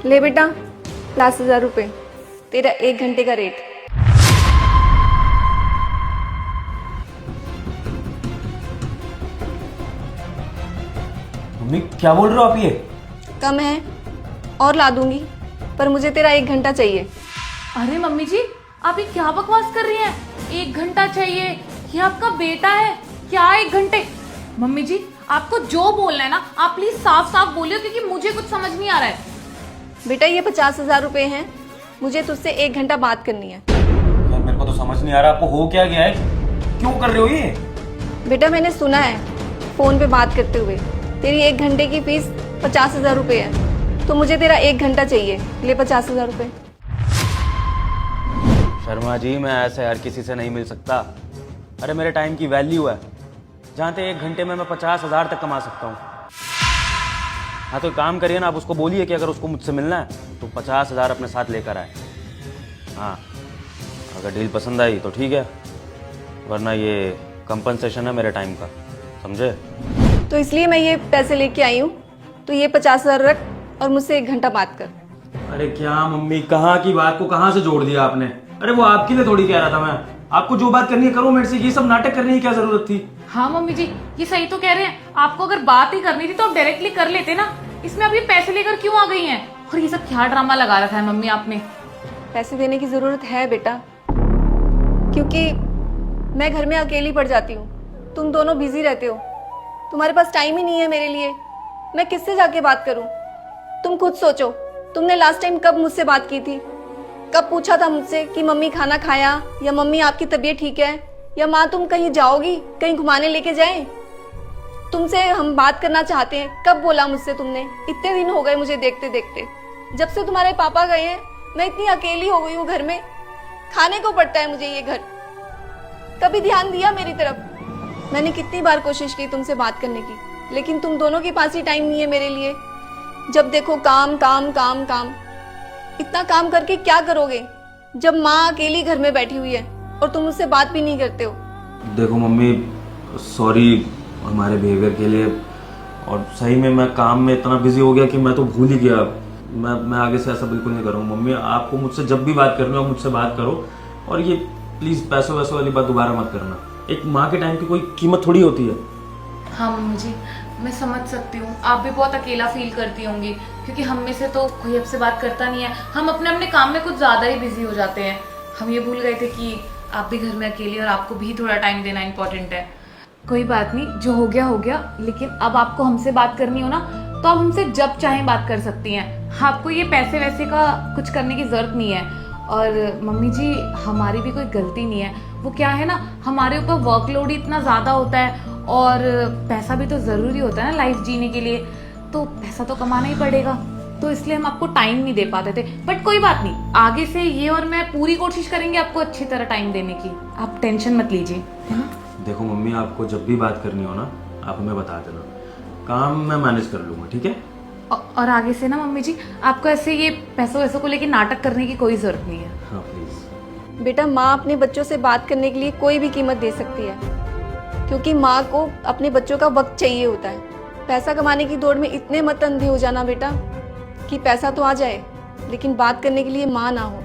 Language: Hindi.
ले बेटा, लास्ट 1000 रुपये, तेरा 1 घंटे का रेट। मम्मी क्या बोल रहे हो आप ये? कम है और ला दूंगी, पर मुझे तेरा 1 घंटा चाहिए। अरे मम्मी जी, आप ये क्या बकवास कर रही हैं? 1 घंटा चाहिए? ये आपका बेटा है, क्या 1 घंटे? मम्मी जी, आपको जो बोलना है ना, आप प्लीज साफ साफ बोलिए, क्योंकि मुझे कुछ समझ नहीं आ रहा है। बेटा ये 50,000 रुपये हैं, मुझे तुझसे 1 घंटा बात करनी है। यार मेरे को तो समझ नहीं आ रहा आपको हो क्या गया है, क्यों कर रहे हो ये? बेटा मैंने सुना है फोन पे बात करते हुए तेरी 1 घंटे की फीस 50,000 रुपये है, तो मुझे तेरा 1 घंटा चाहिए। ले 50,000 रुपये। शर्मा जी मैं ऐसे हर किसी से नहीं मिल सकता। अरे मेरे टाइम की वैल्यू है, जहाँ तक 1 घंटे में मैं 50,000 तक कमा सकता हूँ। हाँ तो काम करिए ना, आप उसको बोलिए कि अगर उसको मुझसे मिलना है तो 50,000 अपने साथ लेकर आए। हाँ अगर डील पसंद आई तो ठीक है, वरना ये कंपनसेशन है मेरे टाइम का, समझे? तो इसलिए मैं ये पैसे लेके आई हूँ, तो ये 50,000 रख और मुझसे 1 घंटा बात कर। अरे क्या मम्मी, कहाँ की बात को कहाँ से जोड़ दिया आपने? अरे वो आपके लिए थोड़ी कह रहा था मैं, आपको जो बात करनी है करो मेरे से, ये सब नाटक करने की क्या जरूरत थी? हाँ मम्मी जी, ये सही तो कह रहे हैं। आपको अगर बात ही करनी थी तो आप डायरेक्टली कर लेते ना। इसमें आप ये पैसे लेकर क्यों आ गई हैं? और ये सब क्या ड्रामा लगा रखा है मम्मी आपने? पैसे देने की ज़रूरत है बेटा, क्योंकि मैं घर में अकेली पड़ जाती हूँ, तुम दोनों बिजी रहते हो, तुम्हारे पास टाइम ही नहीं है मेरे लिए। मैं किससे जाके बात करूँ? तुम खुद सोचो, तुमने लास्ट टाइम कब मुझसे बात की थी? कब पूछा था मुझसे कि मम्मी खाना खाया, या मम्मी आपकी तबीयत ठीक है, या माँ तुम कहीं जाओगी, कहीं घुमाने लेके जाएं? तुमसे हम बात करना चाहते हैं, कब बोला मुझसे तुमने? इतने दिन हो गए मुझे देखते देखते, जब से तुम्हारे पापा गए हैं मैं इतनी अकेली हो गई हूँ घर में, खाने को पड़ता है मुझे ये घर। कभी ध्यान दिया मेरी तरफ? मैंने कितनी बार कोशिश की तुमसे बात करने की, लेकिन तुम दोनों के पास ही टाइम नहीं है मेरे लिए। जब देखो काम काम काम काम। इतना काम करके क्या करोगे जब माँ अकेली घर में बैठी हुई है और तुम उससे बात भी नहीं करते हो? देखो मम्मी, सॉरी हमारे बिहेवियर के लिए, और सही में मैं काम में इतना बिजी हो गया कि मैं तो भूल ही गया। मैं आगे से ऐसा बिल्कुल नहीं करूँगा मम्मी। आपको मुझसे जब भी बात करनी हो मुझसे बात करो, और ये प्लीज़ पैसों वैसों वाली बात दोबारा मत करना। एक माँ के टाइम की कोई कीमत थोड़ी होती है। हाँ मम्मी जी, मैं समझ सकती हूँ, आप भी बहुत अकेला फील करती होंगी, क्योंकि हम में से तो कोई आपसे बात करता नहीं है। हम अपने अपने काम में कुछ ज्यादा ही बिजी हो जाते हैं। हम ये भूल गए थे कि आप भी घर में अकेले और आपको भी थोड़ा टाइम देना इम्पोर्टेंट है। कोई बात नहीं, जो हो गया, लेकिन अब आपको हमसे बात करनी हो ना, तो आप हमसे जब चाहें बात कर सकती हैं। आपको ये पैसे वैसे का कुछ करने की जरूरत नहीं है। और मम्मी जी, हमारी भी कोई गलती नहीं है। वो क्या है ना, हमारे ऊपर वर्कलोड ही इतना ज्यादा होता है, और पैसा भी तो जरूरी होता है ना लाइफ जीने के लिए, तो पैसा तो कमाना ही पड़ेगा, तो इसलिए हम आपको टाइम नहीं दे पाते थे। बट कोई बात नहीं, आगे से ये और मैं पूरी कोशिश करेंगे आपको अच्छी तरह टाइम देने की, आप टेंशन मत लीजिए, है ना? देखो मम्मी, आपको जब भी बात करनी हो ना आप हमें बता देना, काम मैं मैनेज कर लूँगा, ठीक है? और आगे से ना मम्मी जी, आपको ऐसे ये पैसों वैसों को लेके नाटक करने की कोई जरूरत नहीं है। हाँ प्लीज़। बेटा माँ अपने बच्चों से बात करने के लिए कोई भी कीमत दे सकती है, क्योंकि माँ को अपने बच्चों का वक्त चाहिए होता है। पैसा कमाने की दौड़ में इतने मत अंधे हो जाना बेटा कि पैसा तो आ जाए लेकिन बात करने के लिए माँ ना हो।